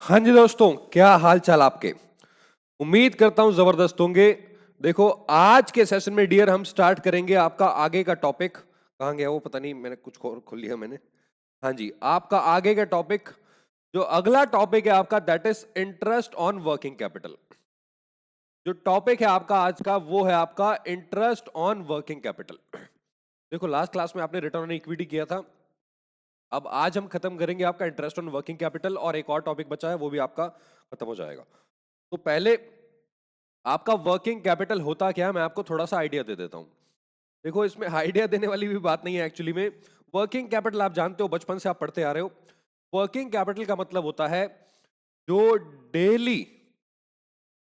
हाँ जी दोस्तों, क्या हाल चाल आपके। उम्मीद करता हूं जबरदस्त होंगे। देखो, आज के सेशन में डियर हम स्टार्ट करेंगे आपका आगे का टॉपिक। कहाँ गया वो, पता नहीं, मैंने कुछ खोल लिया मैंने। हाँ जी, आपका आगे का टॉपिक, जो अगला टॉपिक है आपका, that is interest on working capital. जो टॉपिक है आपका आज का, वो है आपका इंटरेस्ट ऑन वर्किंग कैपिटल। देखो, लास्ट क्लास में आपने रिटर्न ऑन इक्विटी किया था। अब आज हम खत्म करेंगे आपका इंटरेस्ट ऑन वर्किंग कैपिटल, और एक और टॉपिक बचा है, वो भी आपका खत्म हो जाएगा। तो पहले आपका वर्किंग कैपिटल होता क्या है, मैं आपको थोड़ा सा आइडिया दे देता हूं। देखो, इसमें आइडिया देने वाली भी बात नहीं है एक्चुअली में। वर्किंग कैपिटल आप जानते हो, बचपन से आप पढ़ते आ रहे हो। वर्किंग कैपिटल का मतलब होता है जो डेली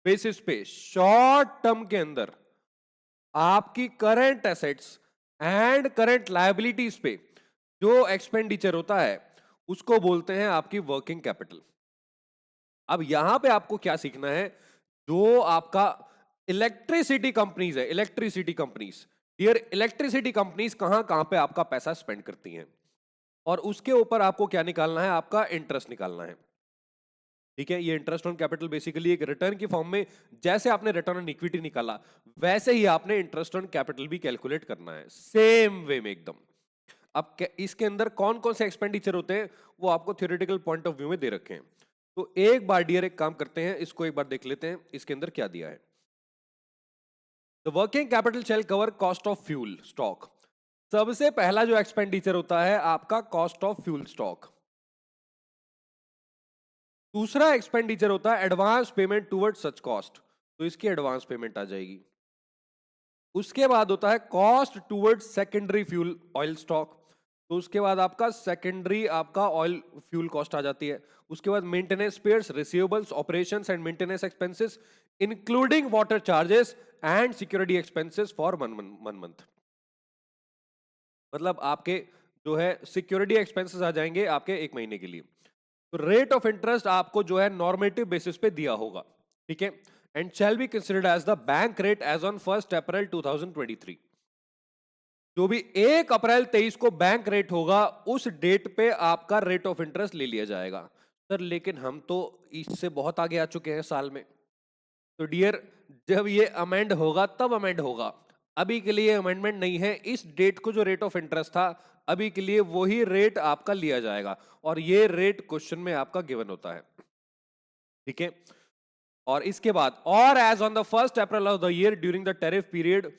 बेसिस पे शॉर्ट टर्म के अंदर आपकी current assets and current liabilities पे जो एक्सपेंडिचर होता है, उसको बोलते हैं आपकी वर्किंग कैपिटल। अब यहां पे आपको क्या सीखना है, जो आपका इलेक्ट्रिसिटी कंपनीज है, electricity companies, dear, electricity companies कहां कहां पे आपका पैसा स्पेंड करती हैं, और उसके ऊपर आपको क्या निकालना है, आपका इंटरेस्ट निकालना है। ठीक है, ये इंटरेस्ट ऑन कैपिटल बेसिकली एक रिटर्न की फॉर्म में, जैसे आपने रिटर्न ऑन इक्विटी निकाला, वैसे ही आपने इंटरेस्ट ऑन कैपिटल भी कैलकुलेट करना है, सेम वे में एकदम। अब इसके अंदर कौन कौन से एक्सपेंडिचर होते हैं, वो आपको थ्योरेटिकल पॉइंट ऑफ व्यू में दे रखे हैं। तो एक बार डियर एक काम करते हैं, इसको एक बार देख लेते हैं इसके अंदर क्या दिया है। The working capital shall cover cost of fuel stock. सबसे पहला जो एक्सपेंडिचर होता है आपका कॉस्ट ऑफ फ्यूल स्टॉक। दूसरा एक्सपेंडिचर होता है advance payment toward such cost, तो इसकी एडवांस पेमेंट आ जाएगी। उसके बाद होता है cost toward secondary fuel oil stock, तो उसके बाद आपका सेकेंडरी आपका ऑयल फ्यूल कॉस्ट आ जाती है। उसके बाद maintenance pairs, receivables, operations and maintenance expenses including water charges and security expenses for one month. मतलब आपके जो है सिक्योरिटी एक्सपेंसेस आ जाएंगे आपके एक महीने के लिए। तो रेट ऑफ इंटरेस्ट आपको जो है नॉर्मेटिव बेसिस पे दिया होगा, ठीक है, and shall be considered as the bank rate as on 1 April 2023। जो भी 1 अप्रैल 23 को बैंक रेट होगा, उस डेट पे आपका रेट ऑफ इंटरेस्ट ले लिया जाएगा। सर लेकिन हम तो इससे बहुत आगे आ चुके हैं साल में। तो डियर, जब ये अमेंड होगा तब अमेंड होगा, अभी के लिए अमेंडमेंट नहीं है। इस डेट को जो रेट ऑफ इंटरेस्ट था, अभी के लिए वही रेट आपका लिया जाएगा, और ये रेट क्वेश्चन में आपका गिवन होता है, ठीक है। और इसके बाद, और as on the 1 April of the year during the tariff period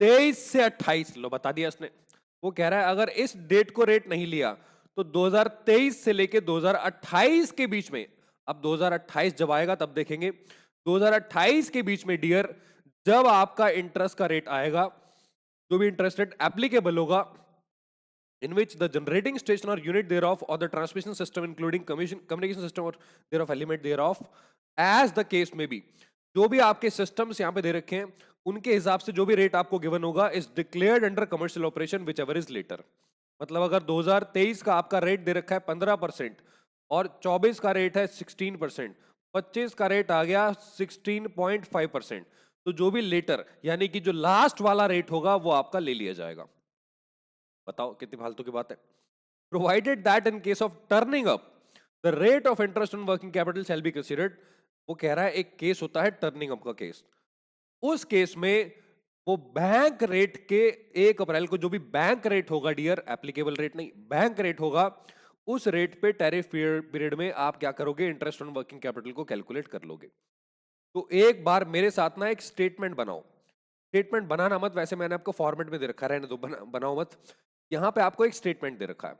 23 से 28, लो बता दिया इसने। वो कह रहा है अगर इस डेट को रेट नहीं लिया तो 2023 से लेके 2028 के बीच में, अब 2028 जब आएगा तब देखेंगे, 2028 के बीच में डियर, जब आपका इंटरेस्ट का रेट आएगा, जो भी इंटरेस्ट रेट एप्लीकेबल होगा, in which the generating station or unit thereof or the transmission system including communication system or thereof element thereof as the case may be, जो भी आपके सिस्टम्स यहां पे दे रखे हैं उनके हिसाब से जो भी रेट आपको गिवन होगा is declared under commercial operation whichever is later. मतलब अगर 2023 का आपका रेट दे रखा है 15% और 24 का रेट है 16%, 25 का रेट आ गया 16.5%, तो जो भी लेटर यानी कि जो लास्ट वाला रेट होगा वो आपका ले लिया जाएगा। बताओ कितनी फालतू की बात है। Provided that in case of turning up the rate of interest on working capital shall be considered. वो कह रहा है एक केस होता है टर्निंग अप का केस, उस केस में वो बैंक रेट के 1 अप्रैल को जो भी बैंक रेट होगा डियर, एप्लीकेबल रेट नहीं, बैंक रेट होगा, उस रेट पे टैरिफ पीरियड में आप क्या करोगे, इंटरेस्ट ऑन वर्किंग कैपिटल को कैलकुलेट कर लोगे। तो एक बार मेरे साथ ना एक स्टेटमेंट बनाओ। स्टेटमेंट बनाना मत, वैसे मैंने आपको फॉर्मेट में दे रखा है, रहने दो, बनाओ मत। यहां पे आपको एक स्टेटमेंट दे रखा है,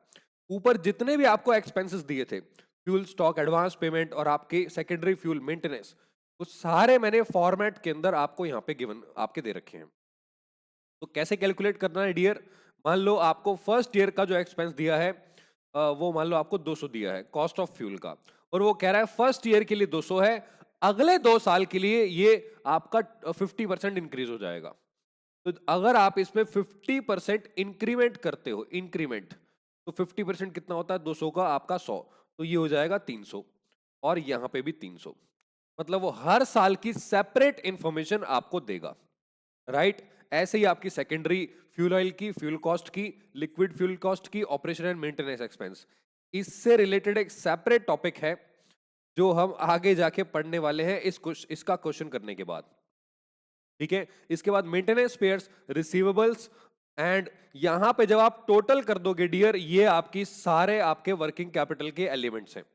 ऊपर जितने भी आपको एक्सपेंसेस दिए थे, फ्यूल स्टॉक, एडवांस पेमेंट और आपके सेकेंडरी फ्यूल मेंटेनेंस, वो सारे मैंने फॉर्मेट के अंदर आपको यहां पे गिवन आपके दे रखे हैं। तो कैसे कैलकुलेट करना है डियर, मान लो आपको फर्स्ट ईयर का जो एक्सपेंस दिया है, वो मान लो आपको 200 दिया है कॉस्ट ऑफ फ्यूल का, और वो कह रहा है फर्स्ट ईयर के लिए 200 है, अगले 2 साल के लिए ये आपका 50% इंक्रीज हो जाएगा। तो अगर आप इसमें 50% इंक्रीमेंट करते हो, इंक्रीमेंट, तो 50% कितना होता है, 200 का आपका 100, तो ये हो जाएगा 300, और यहां पे भी 300। मतलब वो हर साल की सेपरेट इंफॉर्मेशन आपको देगा, राइट। ऐसे ही आपकी सेकेंडरी फ्यूल ऑयल की, फ्यूल कॉस्ट की, लिक्विड फ्यूल कॉस्ट की, ऑपरेशन एंड मेंटेनेंस एक्सपेंस, इससे रिलेटेड एक सेपरेट टॉपिक है, जो हम आगे जाके पढ़ने वाले हैं इसका क्वेश्चन करने के बाद। ठीक है, इसके बाद मेंटेनेंस स्पेयर्स, रिसीवेबल्स, एंड यहां पे जब आप टोटल कर दोगे डियर, ये आपकी सारे आपके वर्किंग कैपिटल के एलिमेंट्स हैं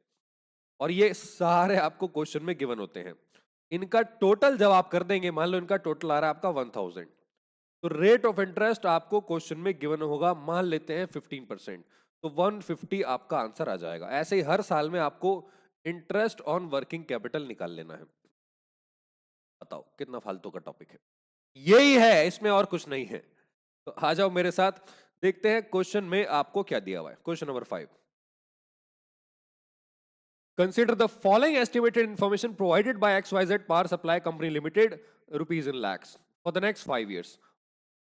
और ये सारे आपको क्वेश्चन में गिवन होते हैं। इनका टोटल जब आप कर देंगे, मान लो इनका टोटल आ रहा है आपका 1000, तो रेट ऑफ इंटरेस्ट आपको क्वेश्चन में गिवन होगा, मान लेते हैं 15%, तो 150 आपका आंसर आ जाएगा। ऐसे ही हर साल में आपको इंटरेस्ट ऑन वर्किंग कैपिटल निकाल लेना है। बताओ कितना फालतू का टॉपिक है, यही है, इसमें और कुछ नहीं है। तो आ जाओ मेरे साथ, देखते हैं क्वेश्चन में आपको क्या दिया हुआ है। Question number 5, consider the following estimated information provided by XYZ Power Supply Company Limited, rupees in lakhs, for the next 5 years।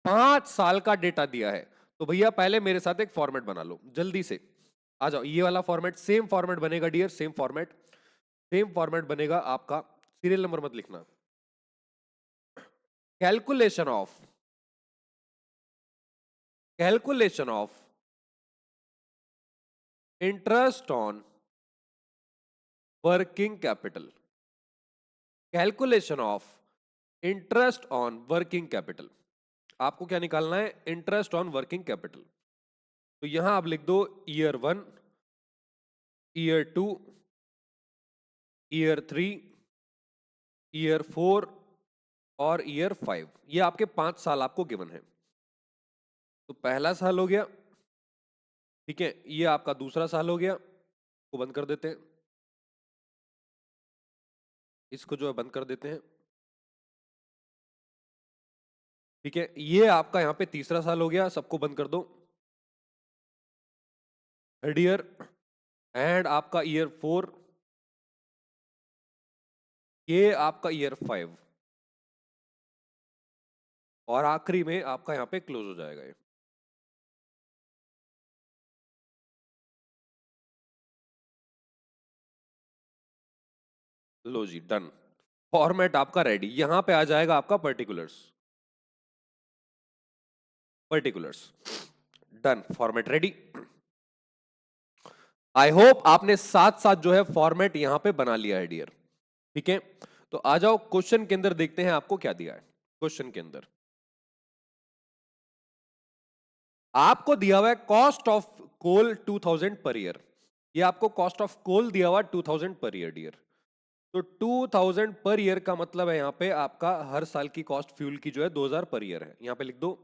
5 साल का डेटा दिया है, तो भैया पहले मेरे साथ एक फॉर्मेट बना लो जल्दी से। आ जाओ, ये वाला फॉर्मेट, सेम फॉर्मेट बनेगा डियर, सेम फॉर्मेट बनेगा आपका। सीरियल नंबर मत लिखना। Calculation of interest on working capital, calculation of interest on working capital. आपको क्या निकालना है? Interest on working capital. तो यहां आप लिख दो ईयर 1, ईयर 2, ईयर 3, ईयर 4 और ईयर 5। ये आपके 5 साल आपको गिवन है। तो पहला साल हो गया, ठीक है, ये आपका दूसरा साल हो गया, को बंद कर देते हैं, इसको जो है बंद कर देते हैं। ठीक है, ये आपका यहां पे तीसरा साल हो गया, सबको बंद कर दो। थर्ड ईयर, एंड आपका ईयर 4, ये आपका ईयर 5, और आखिरी में आपका यहां पे क्लोज हो जाएगा ये। लो जी, डन, फॉर्मेट आपका रेडी। यहां पे आ जाएगा आपका particulars, done, format ready. I hope आपने साथ साथ जो है फॉर्मेट यहां पे बना लिया है डियर। ठीक है, तो आ जाओ क्वेश्चन के अंदर, देखते हैं आपको क्या दिया है। क्वेश्चन के अंदर आपको दिया हुआ है cost of coal 2000 per year. ये आपको कॉस्ट ऑफ कोल दिया हुआ 2000 पर ईयर डियर। तो 2000 पर ईयर का मतलब है यहां पे आपका हर साल की कॉस्ट फ्यूल की जो है 2000 पर ईयर है। यहां पे लिख दो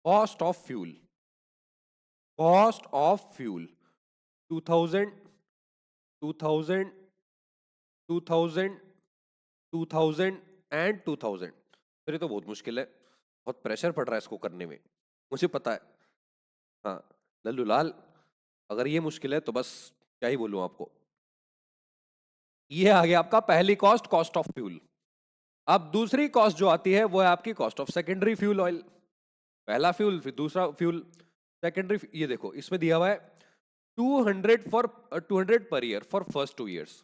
कॉस्ट ऑफ फ्यूल, 2000, 2000, 2000, 2000 एंड 2000। फिर ये तो बहुत मुश्किल है, बहुत प्रेशर पड़ रहा है इसको करने में, मुझे पता है। हाँ लल्लू लाल, अगर ये मुश्किल है तो बस क्या ही बोलूं आपको। ये आ गया आपका पहली कॉस्ट, कॉस्ट ऑफ फ्यूल। अब दूसरी कॉस्ट जो आती है वो है आपकी cost of secondary fuel oil. पहला फ्यूल, फिर दूसरा फ्यूल, सेकेंडरी। ये देखो इसमें दिया हुआ है 200 per year for first 2 years।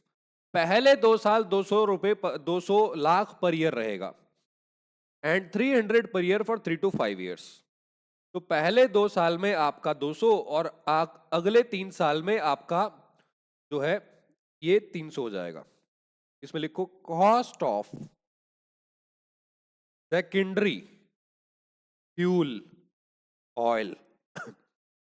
पहले 2 साल 200 रुपए 200 लाख पर ईयर रहेगा, and 300 per year for 3 to 5 years। तो पहले 2 साल में आपका 200 और अगले 3 साल में आपका जो है ये 300 हो जाएगा। इसमें लिखो cost of secondary fuel oil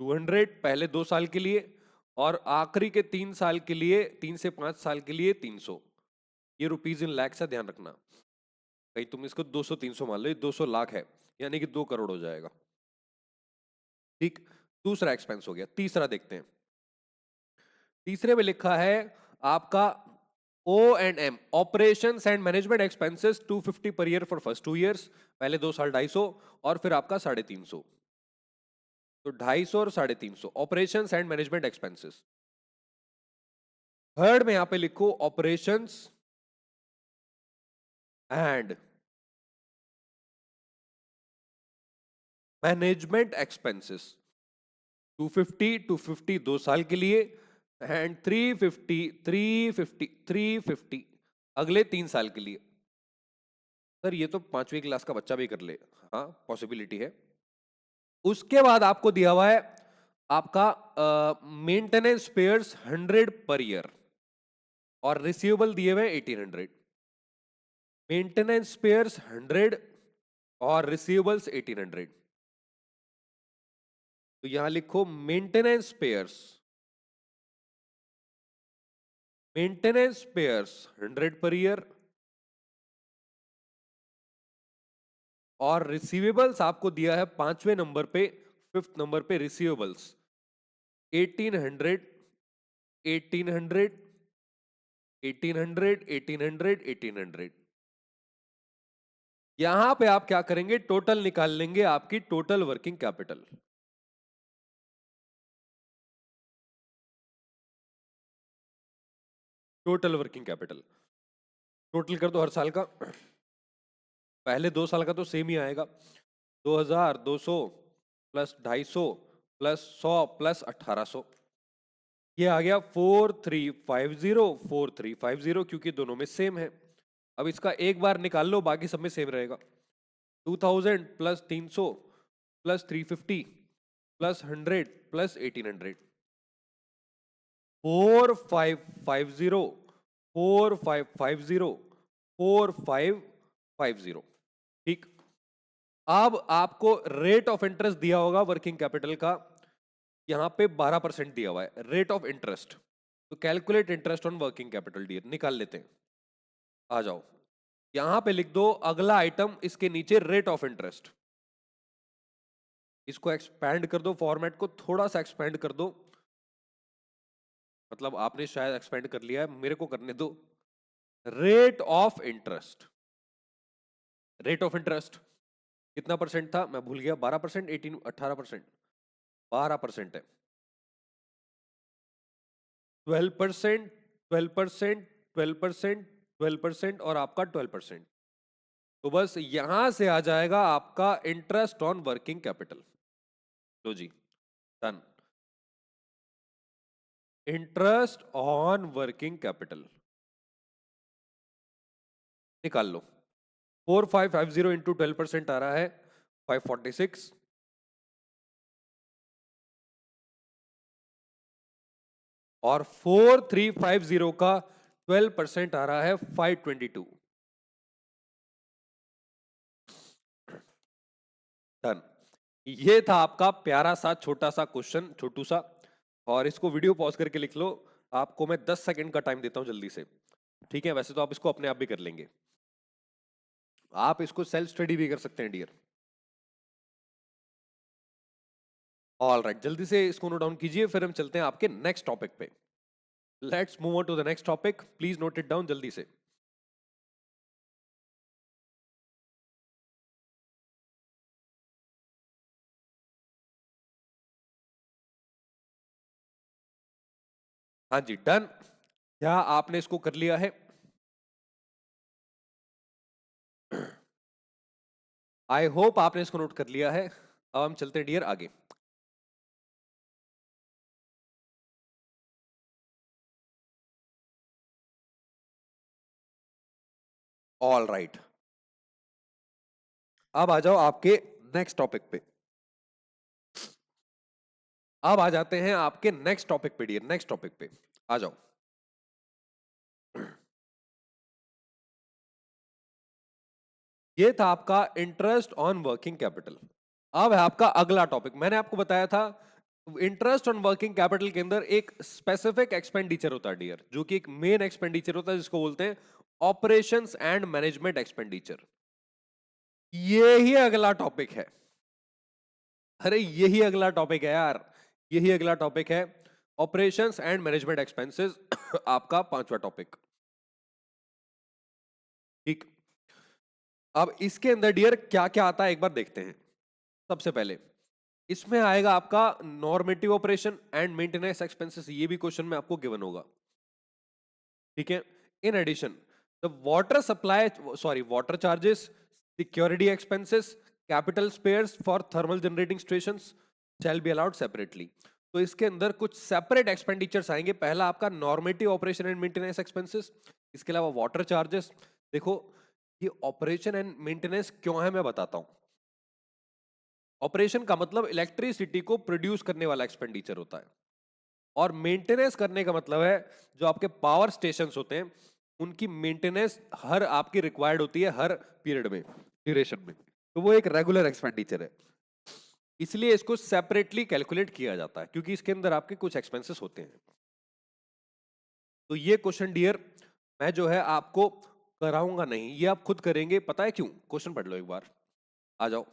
200 पहले 2 साल के लिए, और आखिरी के 3 साल के लिए, 3 से 5 साल के लिए 300। ये रुपीज इन लाख से ध्यान रखना, कहीं तुम इसको 200 300 मान लो, ये 200 लाख है, यानी कि 2 करोड़ हो जाएगा। ठीक, दूसरा एक्सपेंस हो गया। तीसरा देखते हैं, तीसरे में लिखा है आपका O&M, operation and management expenses 250 per year for first 2 years। पहले 2 साल 250 और फिर आपका 350। तो 250 और 350 operations and management expenses. Third में यहां पे लिखो ऑपरेशंस एंड मैनेजमेंट एक्सपेंसेस 250, 250 2 साल के लिए, एंड 350, 350, 350 अगले 3 साल के लिए। सर ये तो 5वीं क्लास का बच्चा भी कर ले, हाँ पॉसिबिलिटी है। उसके बाद आपको दिया हुआ है आपका मेंटेनेंस स्पेयर्स 100 पर ईयर, और रिसीवेबल दिए हुए 1800। मेंटेनेंस स्पेयर्स 100 और रिसीवेबल्स 1800। तो यहां लिखो maintenance spheres, maintenance spheres 100 per year, और रिसीवेबल्स आपको दिया है 5वें नंबर पे, 5th नंबर पे रिसीवेबल्स 1800, 1800, 1800, 1800, 1800। यहां पे आप क्या करेंगे, टोटल निकाल लेंगे आपकी total working capital. Total working capital total कर दो हर साल का, पहले 2 साल का तो सेम ही आएगा, 2200 प्लस 250 प्लस 100 प्लस 1800। ये आ गया 4350, 4350, क्योंकि दोनों में सेम है। अब इसका एक बार निकाल लो, बाकी सब में सेम रहेगा। 2000 प्लस 300 प्लस 350 प्लस 100 प्लस 1800। 4550, 4550, 4550। ठीक। अब आपको रेट ऑफ इंटरेस्ट दिया होगा वर्किंग कैपिटल का, यहां पे 12% दिया हुआ है रेट ऑफ इंटरेस्ट। तो calculate interest on working capital dear, निकाल लेते हैं। आ जाओ, यहां पे लिख दो अगला आइटम, इसके नीचे रेट ऑफ इंटरेस्ट। इसको एक्सपैंड कर दो, फॉर्मेट को थोड़ा सा एक्सपैंड कर दो, मतलब आपने शायद एक्सपेंड कर लिया है, मेरे को करने दो। Rate of interest, rate of interest कितना परसेंट था मैं भूल गया, 12%, 18, 18%, 12% है। 12%, 12%, 12%, 12% और आपका 12%। तो बस यहां से आ जाएगा आपका इंटरेस्ट ऑन वर्किंग कैपिटल। लो जी, done. Interest on working capital निकाल लो। 4550 इंटू 12% आ रहा है 546, और 4350 का 12% आ रहा है 522। डन। ये था आपका प्यारा सा छोटा सा क्वेश्चन, छोटू सा। और इसको वीडियो पॉज करके लिख लो, आपको मैं 10 सेकंड का टाइम देता हूं जल्दी से। ठीक है, वैसे तो आप इसको अपने आप भी कर लेंगे, आप इसको सेल्फ स्टडी भी कर सकते हैं डियर। ऑल राइट, जल्दी से इसको नोट डाउन कीजिए, फिर हम चलते हैं आपके नेक्स्ट टॉपिक पे। Let's move on to the next topic, please note it down जल्दी से। हाँ जी, डन। क्या आपने इसको कर लिया है? आई होप आपने इसको नोट कर लिया है। अब हम चलते हैं डियर आगे। ऑल राइट, अब आ जाओ आपके नेक्स्ट टॉपिक पे। अब आ जाते हैं आपके नेक्स्ट टॉपिक पे डियर, नेक्स्ट टॉपिक पे आ जाओ। ये था आपका इंटरेस्ट ऑन वर्किंग कैपिटल। अब है आपका अगला टॉपिक। मैंने आपको बताया था इंटरेस्ट ऑन वर्किंग कैपिटल के अंदर एक स्पेसिफिक एक्सपेंडिचर होता है डियर, जो कि एक मेन एक्सपेंडिचर होता है, जिसको बोलते हैं ऑपरेशंस एंड मैनेजमेंट एक्सपेंडिचर। ये ही अगला टॉपिक है। अरे यही अगला टॉपिक है यार, यही अगला टॉपिक है, ऑपरेशंस एंड मैनेजमेंट एक्सपेंसेस। आपका 5वां टॉपिक। ठीक। अब इसके अंदर डियर क्या क्या आता है एक बार देखते हैं। सबसे पहले इसमें आएगा आपका normative operation and maintenance expenses, ये भी क्वेश्चन में आपको गिवन होगा। ठीक है। In addition the water supply, sorry water charges, security expenses, capital spares for thermal generating stations shall be allowed separately. तो इसके अंदर कुछ सेपरेट एक्सपेंडिचर्स आएंगे। पहला आपका normative operation and maintenance expenses, इसके अलावा वाटर चार्जेस। देखो ये ऑपरेशन एंड मेंटेनेंस क्यों है मैं बताता हूं। ऑपरेशन का मतलब इलेक्ट्रिसिटी को प्रोड्यूस करने वाला एक्सपेंडिचर होता है, और मेंटेनेंस करने का मतलब है जो आपके पावर स्टेशंस होते हैं उनकी मेंटेनेंस हर आपकी रिक्वायर्ड होती है हर पीरियड में, ड्यूरेशन में, तो वो एक रेगुलर एक्सपेंडिचर है, इसलिए इसको सेपरेटली कैलकुलेट किया जाता है क्योंकि इसके अंदर आपके कुछ एक्सपेंसेस होते हैं। तो ये क्वेश्चन डियर मैं जो है आपको कराऊंगा नहीं, ये आप खुद करेंगे, पता है क्यों? क्वेश्चन पढ़ लो एक बार, आ जाओ।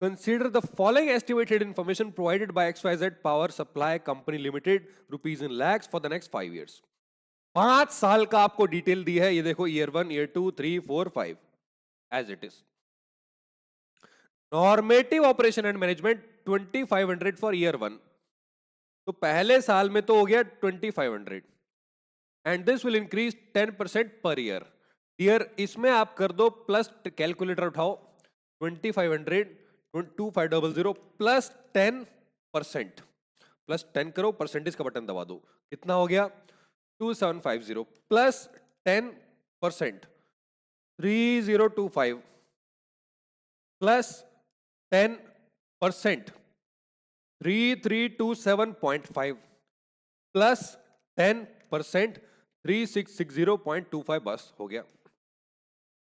Consider the following estimated information provided by XYZ Power Supply Company Limited rupees in lakhs for the next 5 years. 5 साल का आपको डिटेल दी है, ये देखो year 1, year 2, 3, 4, 5 as it is. Normative operation and management 2500 for year 1, तो पहले साल में तो हो गया 2500 and this will increase 10% per year. Year इसमें आप कर दो प्लस, कैलकुलेटर उठाओ, 2500 2500 प्लस 10%, प्लस 10 करो, परसेंटेज का बटन दबा दो, कितना हो गया 2750 प्लस 10% 3025 प्लस 10% 3327.5 प्लस 10% 3660.25, बस हो गया।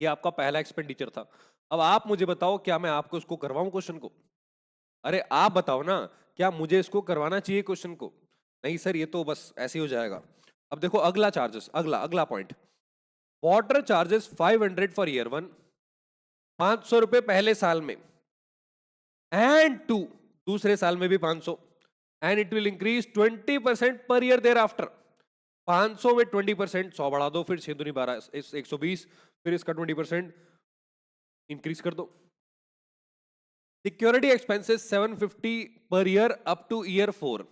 ये आपका पहला एक्सपेंडिचर था। अब आप मुझे बताओ क्या मैं आपको इसको करवाऊं क्वेश्चन को? अरे आप बताओ ना, क्या मुझे इसको करवाना चाहिए क्वेश्चन को? नहीं सर ये तो बस ऐसे ही हो जाएगा। अब देखो अगला चार्जेस, अगला अगला point, water charges 500 for year 1, 500 रुपए पहले साल में, एंड 2 दूसरे साल में भी 500, and it will increase 20% per year there after. 500 में 20%, 100 बढ़ा दो, फिर 6 दूनी 12 120, फिर इसका 20% इंक्रीज कर दो। Security expenses 750 per year up two year 4,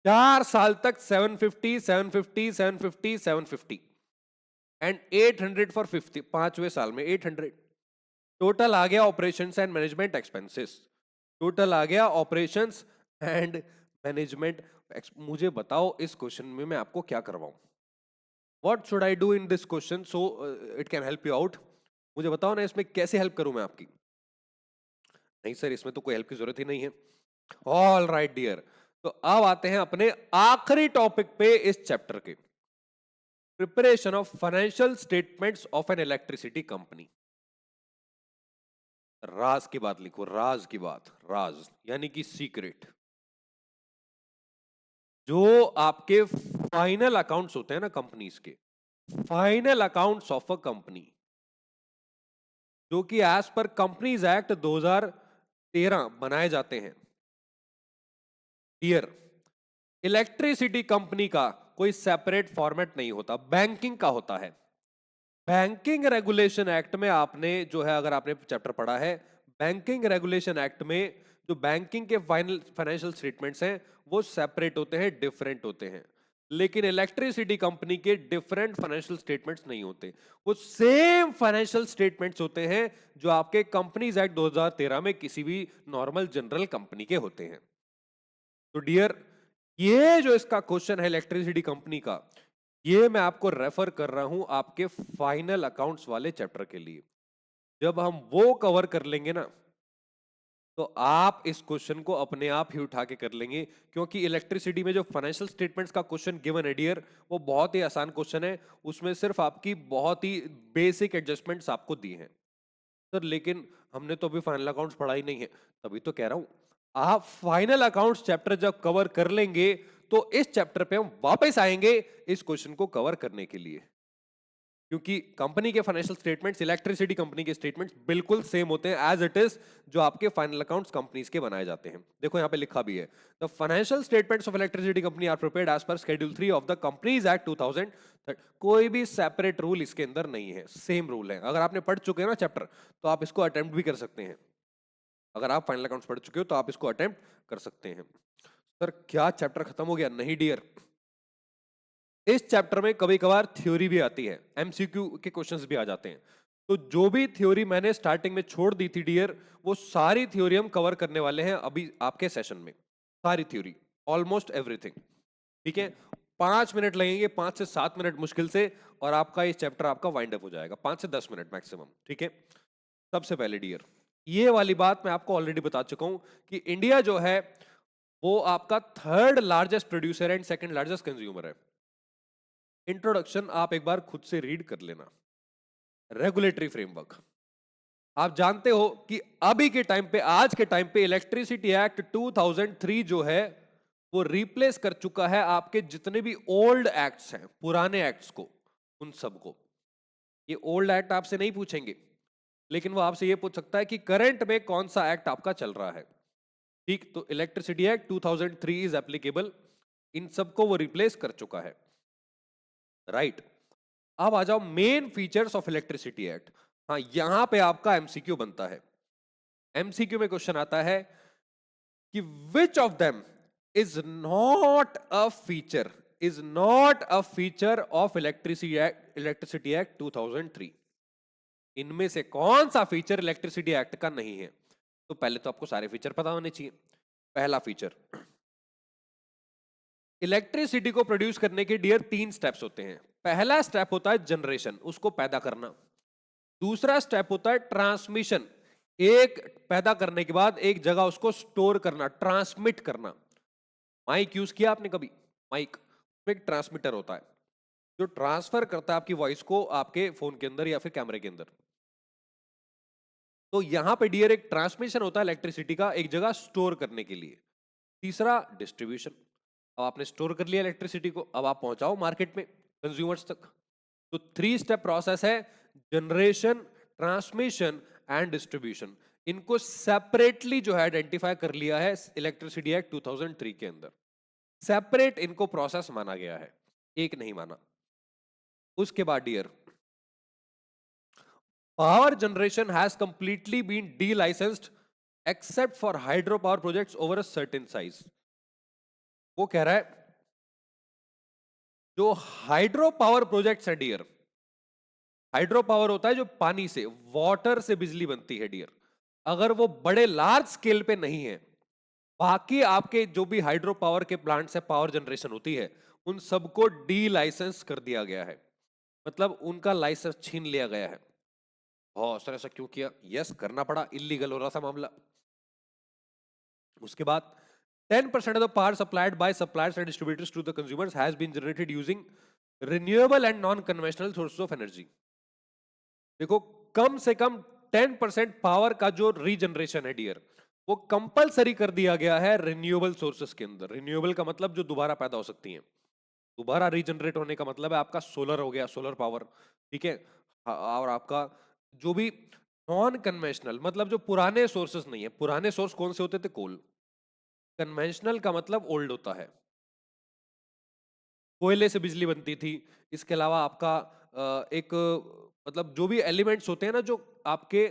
4 साल तक 750 750 750 750 एंड 800 फॉर 50, 5वें साल में 800। टोटल आ गया operations and management expenses, total आ गया ऑपरेशंस एंड मैनेजमेंट। मुझे बताओ इस क्वेश्चन में मैं आपको क्या करवाऊं? What should I do in this question so it can help you out? मुझे बताओ ना इसमें कैसे हेल्प करूं मैं आपकी? नहीं सर इसमें तो कोई हेल्प की जरूरत ही नहीं है। ऑल राइट डियर, तो अब आते हैं अपने आखिरी टॉपिक पे इस चैप्टर के, preparation of financial statements of an electricity company. राज की बात लिखो, राज की बात, राज यानी कि सीक्रेट। जो आपके फाइनल अकाउंट्स होते हैं ना कंपनीज के, final accounts of a company, जो कि एज पर कंपनीज एक्ट 2013 बनाए जाते हैं। डियर, इलेक्ट्रिसिटी कंपनी का कोई सेपरेट फॉर्मेट नहीं होता, बैंकिंग का होता है। बैंकिंग रेगुलेशन एक्ट में आपने जो है, अगर आपने चैप्टर पढ़ा है, बैंकिंग रेगुलेशन एक्ट में जो बैंकिंग के फाइनेंशियल स्टेटमेंट्स हैं वो सेपरेट होते हैं, डिफरेंट होते हैं। लेकिन इलेक्ट्रिसिटी कंपनी के डिफरेंट फाइनेंशियल स्टेटमेंट्स नहीं होते, वो सेम फाइनेंशियल स्टेटमेंट्स होते हैं जो आपके कंपनीज एक्ट 2013 में किसी भी नॉर्मल जनरल कंपनी के होते हैं। तो डियर, ये जो इसका क्वेश्चन है इलेक्ट्रिसिटी कंपनी का, ये मैं आपको रेफर कर रहा हूं आपके फाइनल अकाउंट्स वाले चैप्टर के लिए। जब हम वो कवर कर लेंगे ना, तो आप इस क्वेश्चन को अपने आप ही उठा के कर लेंगे, क्योंकि इलेक्ट्रिसिटी में जो फाइनेंशियल स्टेटमेंट्स का क्वेश्चन गिवन है डियर, वो बहुत ही आसान क्वेश्चन है। उसमें सिर्फ आपकी बहुत ही बेसिक एडजस्टमेंट्स आपको दी हैं। सर लेकिन हमने तो अभी फाइनल अकाउंट्स पढ़ा ही नहीं है, तभी तो कह रहा हूं आप फाइनल अकाउंट्स चैप्टर जब कवर कर लेंगे तो इस चैप्टर पे हम वापस आएंगे इस क्वेश्चन को कवर करने के लिए, क्योंकि कंपनी के फाइनेंशियल स्टेटमेंट्स, इलेक्ट्रिसिटी कंपनी के स्टेटमेंट्स बिल्कुल सेम होते हैं एज इट इज जो आपके फाइनल अकाउंट्स कंपनीज के बनाए जाते हैं। देखो यहां पे लिखा भी है, the financial statements of electricity company are prepared as per schedule 3 of the companies act 2000। कोई भी सेपरेट रूल इसके अंदर नहीं है, सेम रूल है। अगर आपने पढ़ चुके हैं ना चैप्टर, तो आप इसको अटेम्प्ट भी कर सकते हैं। अगर आप फाइनल अकाउंट्स पढ़ चुके हो तो आप इसको अटेम्प्ट कर सकते हैं। सर क्या चैप्टर खत्म हो गया? नहीं डियर, इस चैप्टर में कभी कभार थ्योरी भी आती है, एमसीक्यू के क्वेश्चंस भी आ जाते हैं। तो जो भी थ्योरी मैंने स्टार्टिंग में छोड़ दी थी डियर, वो सारी थ्योरी हम कवर करने वाले हैं अभी आपके सेशन में, सारी थ्योरी, ऑलमोस्ट एवरीथिंग। ठीक है, 5 मिनट लगेंगे, 5 से 7 मिनट मुश्किल से, और आपका ये चैप्टर आपका वाइंड अप हो जाएगा, 5 से 10 मिनट मैक्सिमम। ठीक है, सबसे पहले डियर, ये वाली बात मैं आपको ऑलरेडी बता चुका हूं कि इंडिया जो है वो आपका third largest producer and second largest consumer है। इंट्रोडक्शन आप एक बार खुद से रीड कर लेना। रेगुलेटरी फ्रेमवर्क, आप जानते हो कि अभी के टाइम पे, आज के टाइम पे इलेक्ट्रिसिटी एक्ट 2003 जो है वो रिप्लेस कर चुका है आपके जितने भी ओल्ड एक्ट्स हैं, पुराने एक्ट्स को, उन सबको। ये ओल्ड एक्ट आपसे नहीं पूछेंगे, लेकिन वो आपसे ये पूछ सकता है कि करंट में कौन सा एक्ट आपका चल रहा है। ठीक, तो इलेक्ट्रिसिटी एक्ट 2003 इज एप्लीकेबल, इन सबको वो रिप्लेस कर चुका है। राइट, अब आ जाओ main features of electricity act. हाँ, यहां पे आपका एमसीक्यू बनता है। एमसीक्यू में क्वेश्चन आता है कि which of them is not a feature, of electricity act 2003। इनमें से कौन सा फीचर इलेक्ट्रिसिटी एक्ट का नहीं है? तो पहले तो आपको सारे फीचर पता होने चाहिए। पहला फीचर, इलेक्ट्रिसिटी को प्रोड्यूस करने के डियर 3 स्टेप्स होते हैं। पहला स्टेप होता है जनरेशन, उसको पैदा करना। दूसरा स्टेप होता है ट्रांसमिशन, एक पैदा करने के बाद एक जगह उसको स्टोर करना, ट्रांसमिट करना। माइक यूज किया आपने कभी? माइक में एक ट्रांसमीटर होता है जो ट्रांसफर करता है आपकी वॉइस को आपके फोन के अंदर या फिर कैमरे के अंदर। तो यहां पे डियर एक ट्रांसमिशन होता है इलेक्ट्रिसिटी का, एक जगह स्टोर करने के लिए। तीसरा डिस्ट्रीब्यूशन, अब आपने स्टोर कर लिया इलेक्ट्रिसिटी को, अब आप पहुंचाओ मार्केट में, कंज्यूमर्स तक। तो 3 स्टेप प्रोसेस है, जनरेशन, ट्रांसमिशन एंड डिस्ट्रीब्यूशन। इनको सेपरेटली जो है आइडेंटिफाई कर लिया है इलेक्ट्रिसिटी एक्ट 2003 के अंदर। सेपरेट इनको प्रोसेस माना गया है, एक नहीं माना। उसके बाद dear, power generation has completely been delicensed except for hydro power projects over a certain size. वो कह रहा है जो हाइड्रो पावर प्रोजेक्ट्स है डियर, हाइड्रो पावर होता है जो पानी से, वाटर से बिजली बनती है डियर, अगर वो बड़े लार्ज स्केल पे नहीं है, बाकी आपके जो भी हाइड्रो पावर के प्लांट से पावर जनरेशन होती है उन सबको डी लाइसेंस कर दिया गया है, मतलब उनका लाइसेंस छीन लिया गया है। सर ऐसा क्यों किया? यस, करना पड़ा, इलीगल हो रहा था मामला। उसके बाद 10% of the power supplied by suppliers and distributors to the consumers has been generated using renewable and non-conventional sources of energy। देखो, कम से कम 10% पावर का जो रीजनरेशन है डियर, वो कंपलसरी कर दिया गया है रिन्यूएबल सोर्सेस के अंदर। रिन्यूएबल का मतलब जो दोबारा पैदा हो सकती हैं, दोबारा रीजनरेट होने का मतलब है आपका सोलर हो गया, सोलर पावर, ठीक है। और आपका जो भी नॉन कन्वेंशनल, मतलब जो पुराने सोर्सेस नहीं है। पुराने सोर्स कौन से होते थे? कोल। कन्वेंशनल का मतलब ओल्ड होता है, कोयले से बिजली बनती थी। इसके अलावा आपका एक मतलब जो भी एलिमेंट्स होते हैं ना, जो आपके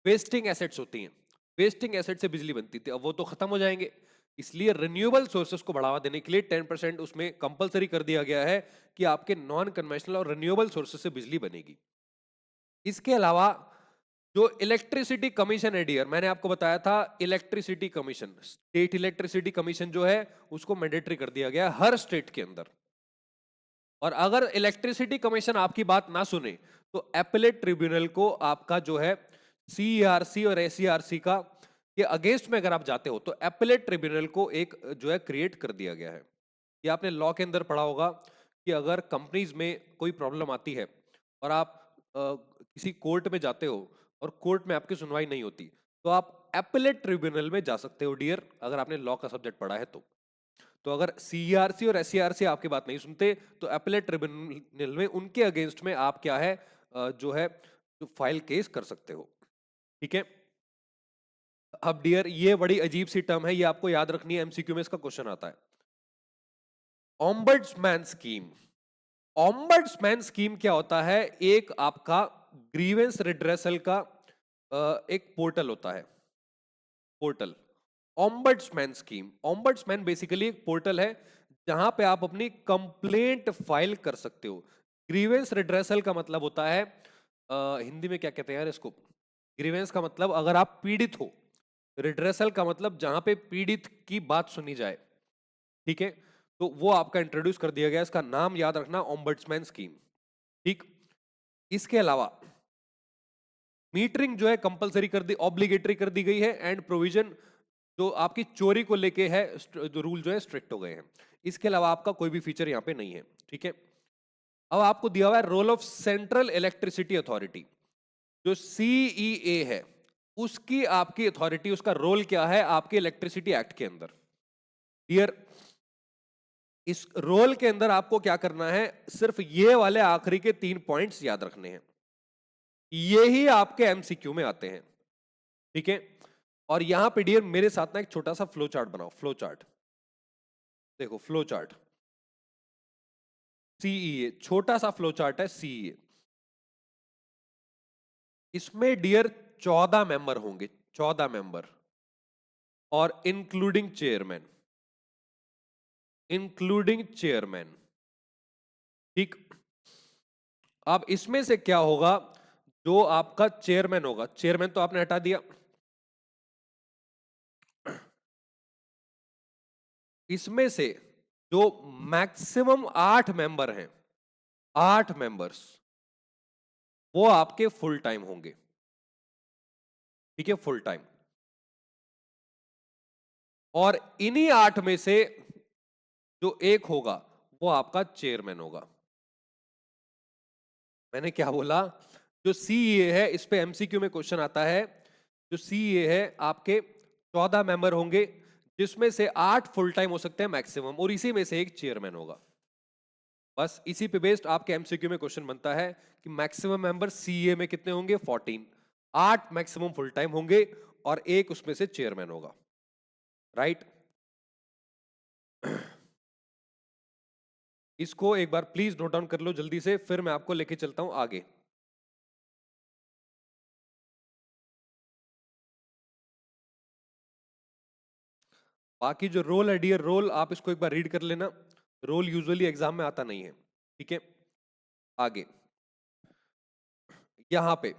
वेस्टिंग एसेट्स होती हैं, वेस्टिंग एसेट से बिजली बनती थी, अब वो तो खत्म हो जाएंगे। इसलिए रिन्यूएबल सोर्सेस को बढ़ावा देने के लिए 10% उसमें कंपलसरी कर दिया गया है कि आपके नॉन कन्वेंशनल और रिन्यूएबल सोर्सेस से बिजली बनेगी। इसके अलावा जो इलेक्ट्रिसिटी कमीशन है डियर, मैंने आपको बताया था electricity commission, state electricity commission जो है उसको मैंडेटरी कर दिया गया हर स्टेट के अंदर। और अगर इलेक्ट्रिसिटी कमीशन आपकी बात ना सुने तो एपेलेट ट्रिब्यूनल को आपका जो है सीईआरसी और एसईआरसी का के अगेंस्ट में अगर आप जाते हो तो एपेलेट ट्रिब्यूनल को एक जो है क्रिएट कर दिया गया है। ये आपने लॉ के अंदर पढ़ा होगा कि अगर कंपनीज में कोई प्रॉब्लम आती है और आप किसी कोर्ट में जाते हो और कोर्ट में आपकी सुनवाई नहीं होती, तो आप एपेलेट ट्रिब्यूनल में जा सकते हो डियर, अगर आपने लॉ का सब्जेक्ट पढ़ा है तो। तो अगर सीईआरसी और एसईआरसी आपकी बात नहीं सुनते तो एपेलेट ट्रिब्यूनल में उनके अगेंस्ट में आप क्या है जो है जो फाइल केस कर सकते हो, ठीक है। अब डियर ये बड़ी अजीब सी टर्म है, ये आपको याद रखनी है, एमसीक्यू में इसका क्वेश्चन आता है। Ombudsman scheme. ऑम्बड्समैन स्कीम क्या होता है? एक आपका ग्रीवेंस रिड्रेसल का एक पोर्टल होता है, portal. Ombudsman scheme, ombudsman basically एक पोर्टल है जहां पे आप अपनी कंप्लेंट फाइल कर सकते हो। ग्रीवेंस रिड्रेसल का मतलब होता है हिंदी में क्या कहते हैं यार इसको? ग्रीवेंस का मतलब अगर आप पीड़ित हो, रिड्रेसल का मतलब जहां पे पीड़ित की बात सुनी जाए, ठीक है। तो वो आपका इंट्रोड्यूस कर दिया गया, इसका नाम याद रखना, ऑम्बड्समैन स्कीम, ठीक। इसके अलावा मीटरिंग जो है कंपलसरी कर दी, ऑब्लिगेटरी कर दी गई है, एंड प्रोविजन जो आपकी चोरी को लेके है रूल जो है स्ट्रिक्ट हो गए हैं। इसके अलावा आपका कोई भी फीचर यहाँ पे नहीं है, ठीक है। अब आपको दिया हुआ है role of central electricity authority, जो सीईए है उसकी आपकी अथॉरिटी, उसका रोल क्या है आपके इलेक्ट्रिसिटी एक्ट के अंदर। डियर, इस रोल के अंदर आपको क्या करना है, सिर्फ ये वाले आखिरी के 3 पॉइंट्स याद रखने हैं, ये ही आपके एमसीक्यू में आते हैं, ठीक है। और यहां पे डियर मेरे साथ ना एक छोटा सा फ्लो चार्ट बनाओ, फ्लो चार्ट देखो, फ्लो चार्ट सीईए, छोटा सा फ्लो चार्ट है सीईए। इसमें डियर 14 मेंबर होंगे, 14 मेंबर, और इंक्लूडिंग चेयरमैन, इंक्लूडिंग चेयरमैन, ठीक। अब इसमें से क्या होगा, जो आपका चेयरमैन होगा, चेयरमैन तो आपने हटा दिया, इसमें से जो मैक्सिमम 8 मेंबर हैं, 8 मेंबर्स, वो आपके फुल टाइम होंगे, ठीक है, फुल टाइम। और इन्हीं 8 में से जो एक होगा वो आपका चेयरमैन होगा। मैंने क्या बोला, जो सीईए है, इस पे एमसीक्यू में क्वेश्चन आता है, जो सीईए है आपके 14 मेंबर होंगे, जिसमें से 8 फुल टाइम हो सकते हैं मैक्सिमम, और इसी में से एक चेयरमैन होगा। बस इसी पे बेस्ड आपके एमसीक्यू में क्वेश्चन बनता है कि मैक्सिमम मेंबर सीईए में कितने होंगे, 14, 8 मैक्सिमम फुल टाइम होंगे और एक उसमें से चेयरमैन होगा, राइट। इसको एक बार प्लीज नोट डाउन कर लो जल्दी से, फिर मैं आपको लेके चलता हूं आगे। बाकी जो रोल है डियर, रोल आप इसको एक बार रीड कर लेना, रोल यूजुअली एग्जाम में आता नहीं है, ठीक है। आगे यहां पे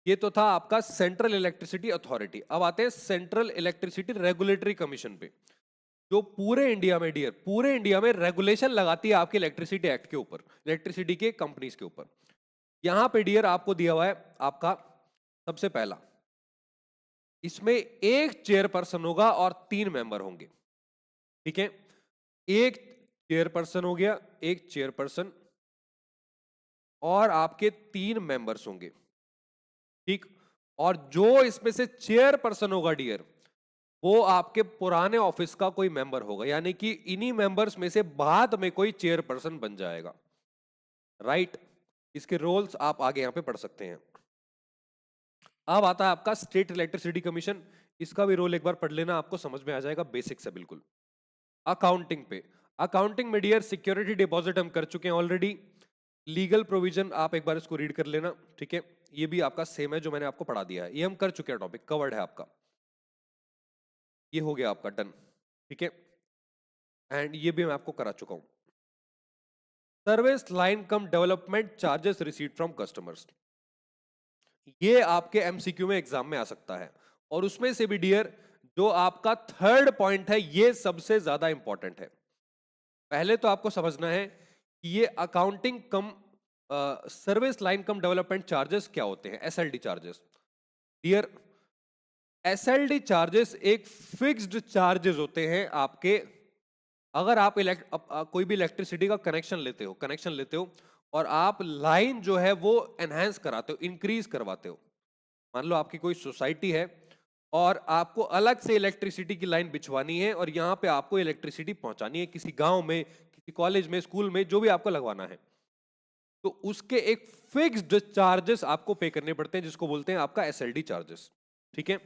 ये तो था आपका सेंट्रल इलेक्ट्रिसिटी अथॉरिटी। अब आते हैं सेंट्रल इलेक्ट्रिसिटी रेगुलेटरी कमीशन पे, जो पूरे इंडिया में डियर, पूरे इंडिया में रेगुलेशन लगाती है आपके इलेक्ट्रिसिटी एक्ट के ऊपर, इलेक्ट्रिसिटी के कंपनीज के ऊपर। यहां पे डियर आपको दिया हुआ है आपका सबसे पहला, इसमें एक चेयरपर्सन होगा और 3 मेंबर होंगे, ठीक है। एक चेयरपर्सन हो गया, एक चेयरपर्सन, और आपके 3 मेंबर्स होंगे, ठीक। और जो इसमें से चेयरपर्सन होगा डियर, वो आपके पुराने ऑफिस का कोई मेंबर होगा, यानी कि इन्हीं मेंबर्स में से बाद में कोई चेयरपर्सन बन जाएगा, राइट। इसके रोल्स आप आगे यहां पे पढ़ सकते हैं। अब आता है आपका स्टेट इलेक्ट्रिसिटी कमीशन, इसका भी रोल एक बार पढ़ लेना, आपको समझ में आ जाएगा, बेसिक से बिल्कुल। अकाउंटिंग पे, अकाउंटिंग में डियर सिक्योरिटी डिपॉजिट हम कर चुके हैं ऑलरेडी, लीगल प्रोविजन आप एक बार इसको रीड कर लेना, ठीक है। ये भी आपका सेम है जो मैंने आपको पढ़ा दिया है, ये हम कर चुके हैं, टॉपिक कवर्ड है आपका, ये हो गया आपका डन, ठीक है। एंड ये भी मैं आपको करा चुका हूं। Service line cum development charges received from customers, ये आपके एमसीक्यू में एग्जाम में आ सकता है, और उसमें से भी डियर जो आपका थर्ड पॉइंट है ये सबसे ज्यादा इंपॉर्टेंट है। पहले तो आपको समझना है कि ये accounting cum service line cum development charges क्या होते हैं, SLD charges. Dear, SLD charges एक फिक्स्ड चार्जेस होते हैं आपके, अगर आप कोई भी इलेक्ट्रिसिटी का कनेक्शन लेते हो और आप लाइन जो है वो एनहांस कराते हो, इंक्रीज करवाते हो। मान लो आपकी कोई सोसाइटी है और आपको अलग से इलेक्ट्रिसिटी की लाइन बिछवानी है, और यहाँ पे आपको इलेक्ट्रिसिटी पहुंचानी है किसी गांव में, किसी कॉलेज में, स्कूल में, जो भी आपको लगवाना है, तो उसके एक फिक्स्ड चार्जेस आपको पे करने पड़ते हैं, जिसको बोलते हैं आपका एसएलडी चार्जेस, ठीक है।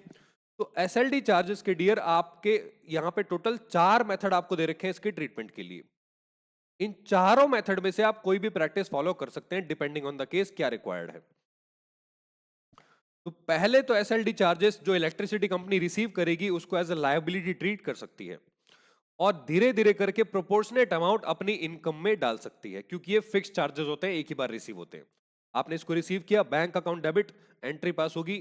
तो एसएलडी चार्जेस के डियर आपके यहाँ पे टोटल 4 मेथड आपको दे रखे हैं इसके ट्रीटमेंट के लिए। इन चारों मेथड में से आप कोई भी प्रैक्टिस फॉलो कर सकते हैं डिपेंडिंग ऑन द केस क्या रिक्वायर्ड है। तो पहले तो एसएलडी चार्जेस जो इलेक्ट्रिसिटी कंपनी रिसीव करेगी उसको एज अ लायबिलिटी ट्रीट कर सकती है, और धीरे धीरे करके प्रोपोर्शनेट अमाउंट अपनी इनकम में डाल सकती है, क्योंकि ये फिक्स चार्जेस होते हैं, एक ही बार रिसीव होते हैं। आपने इसको रिसीव किया, bank account debit, entry pass होगी,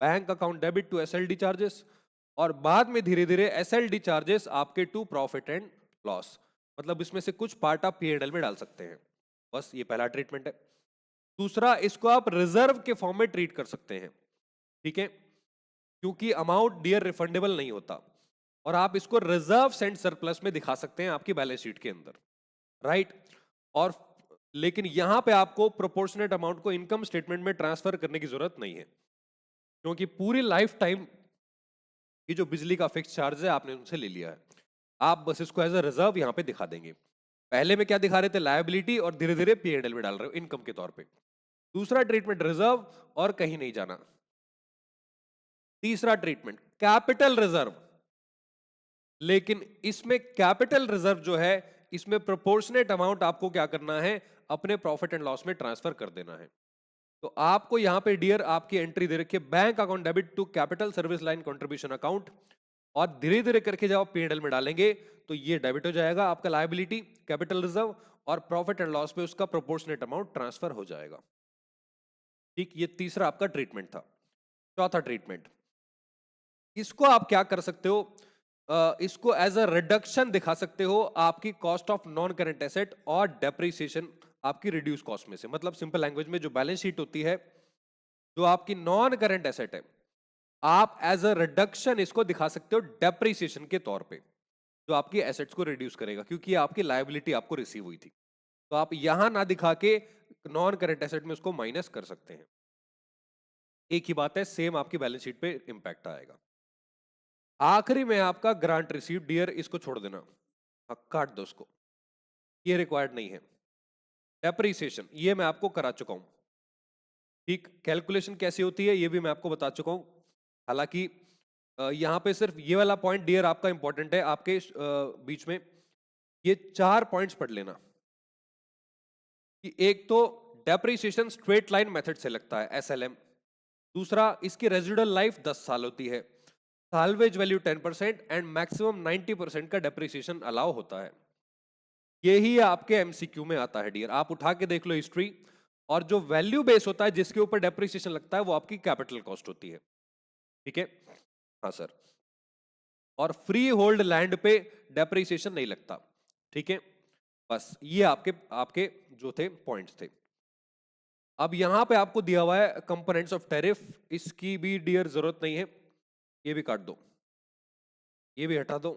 bank account debit to SLD charges, और बाद में धीरे धीरे एसएलडी चार्जेस आपके टू प्रॉफिट एंड लॉस, मतलब इसमें से कुछ पार्ट आप पीएनएल में डाल सकते हैं। बस ये पहला ट्रीटमेंट है। दूसरा, इसको आप रिजर्व के फॉर्म में ट्रीट कर सकते हैं, ठीक है, क्योंकि अमाउंट डियर रिफंडेबल नहीं होता। और आप इसको रिजर्व एंड सरप्लस में दिखा सकते हैं आपकी बैलेंस शीट के अंदर, राइट। और लेकिन यहां पे आपको प्रोपोर्शनेट अमाउंट को इनकम स्टेटमेंट में ट्रांसफर करने की जरूरत नहीं है, क्योंकि पूरी लाइफ टाइम ये जो बिजली का फिक्स चार्ज है आपने उनसे ले लिया है। आप बस इसको एज अ रिजर्व यहां पे दिखा देंगे। पहले में क्या दिखा रहे थे, लायबिलिटी, और धीरे धीरे P&L में डाल रहे हो इनकम के तौर पे। दूसरा ट्रीटमेंट रिजर्व और कहीं नहीं जाना। तीसरा ट्रीटमेंट कैपिटल रिजर्व, लेकिन इसमें कैपिटल रिजर्व जो है इसमें प्रोपोर्शनेट अमाउंट आपको क्या करना है, अपने प्रॉफिट एंड लॉस में ट्रांसफर कर देना है। तो आपको यहां पे डियर आपकी एंट्री दे रखी है, bank account debit to capital service line contribution account, और धीरे धीरे करके जब आप P&L में डालेंगे तो ये डेबिट हो जाएगा आपका लायबिलिटी, कैपिटल रिजर्व, और प्रॉफिट एंड लॉस में उसका प्रोपोर्शनेट अमाउंट ट्रांसफर हो जाएगा। ठीक, ये तीसरा आपका ट्रीटमेंट था। चौथा ट्रीटमेंट, इसको आप क्या कर सकते हो, इसको एज अ रिडक्शन दिखा सकते हो आपकी cost of non current asset और डेप्रिसिएशन आपकी रिड्यूस कॉस्ट में से। मतलब सिंपल लैंग्वेज में जो बैलेंस शीट होती है, जो आपकी नॉन करेंट एसेट है, आप एज अ रिडक्शन इसको दिखा सकते हो डेप्रिसिएशन के तौर पे, जो आपकी एसेट्स को रिड्यूस करेगा, क्योंकि ये आपकी लायबिलिटी आपको रिसीव हुई थी। तो आप यहां ना दिखा के नॉन करेंट एसेट में उसको माइनस कर सकते हैं। एक ही बात है, सेम आपकी बैलेंस शीट पे इंपैक्ट आएगा। आखिरी में आपका ग्रांट रिसीव, डियर इसको छोड़ देना, हाँ काट दो उसको, ये रिक्वायर्ड नहीं है। डेप्रिसिएशन ये मैं आपको करा चुका हूं, ठीक। कैलकुलेशन कैसी होती है ये भी मैं आपको बता चुका हूं। हालांकि यहां पे सिर्फ ये वाला पॉइंट डियर आपका इंपॉर्टेंट है, आपके बीच में ये 4 पॉइंट्स पढ़ लेना कि एक तो डेप्रिसिएशन स्ट्रेट लाइन मेथड से लगता है SLM। दूसरा, इसकी रेजिडुअल लाइफ 10 साल होती है। साल्वेज वैल्यू 10% एंड मैक्सिमम 90% का डेप्रिसिएशन अलाउ होता है। यही आपके एमसीक्यू में आता है डियर, आप उठा के देख लो हिस्ट्री। और जो वैल्यू बेस होता है जिसके ऊपर डेप्रिसिएशन लगता है वो आपकी कैपिटल कॉस्ट होती है, ठीक है। हाँ सर। और फ्री होल्ड लैंड पे डेप्रिसिएशन नहीं लगता, ठीक है। बस ये आपके आपके जो थे पॉइंट्स थे। अब यहां पे आपको दिया हुआ है कंपोनेंट्स ऑफ टैरिफ, इसकी भी डियर जरूरत नहीं है, ये भी काट दो, ये भी हटा दो।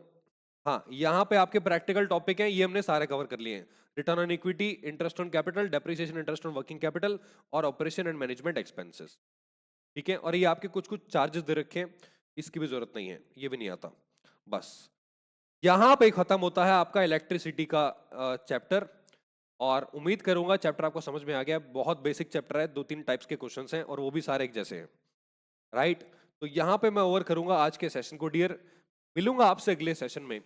हाँ, यहाँ पे आपके प्रैक्टिकल टॉपिक हैं, ये हमने सारे कवर कर लिए हैं। Return on equity, interest on capital, depreciation interest on working capital, और ऑपरेशन एंड मैनेजमेंट एक्सपेंसेस, ठीक है। और ये आपके कुछ कुछ चार्जेस दे रखे हैं, इसकी भी जरूरत नहीं है, ये भी नहीं आता। बस यहाँ पे खत्म होता है आपका इलेक्ट्रिसिटी का चैप्टर। और उम्मीद करूंगा चैप्टर आपको समझ में आ गया। बहुत बेसिक चैप्टर है, 2-3 टाइप्स के क्वेश्चंस हैं और वो भी सारे एक जैसे हैं, राइट। तो यहाँ पे मैं ओवर करूंगा आज के सेशन को डियर। मिलूंगा आपसे अगले सेशन में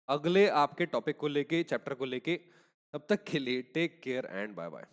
अगले आपके टॉपिक को लेके, चैप्टर को लेके। तब तक के लिए take care and bye bye.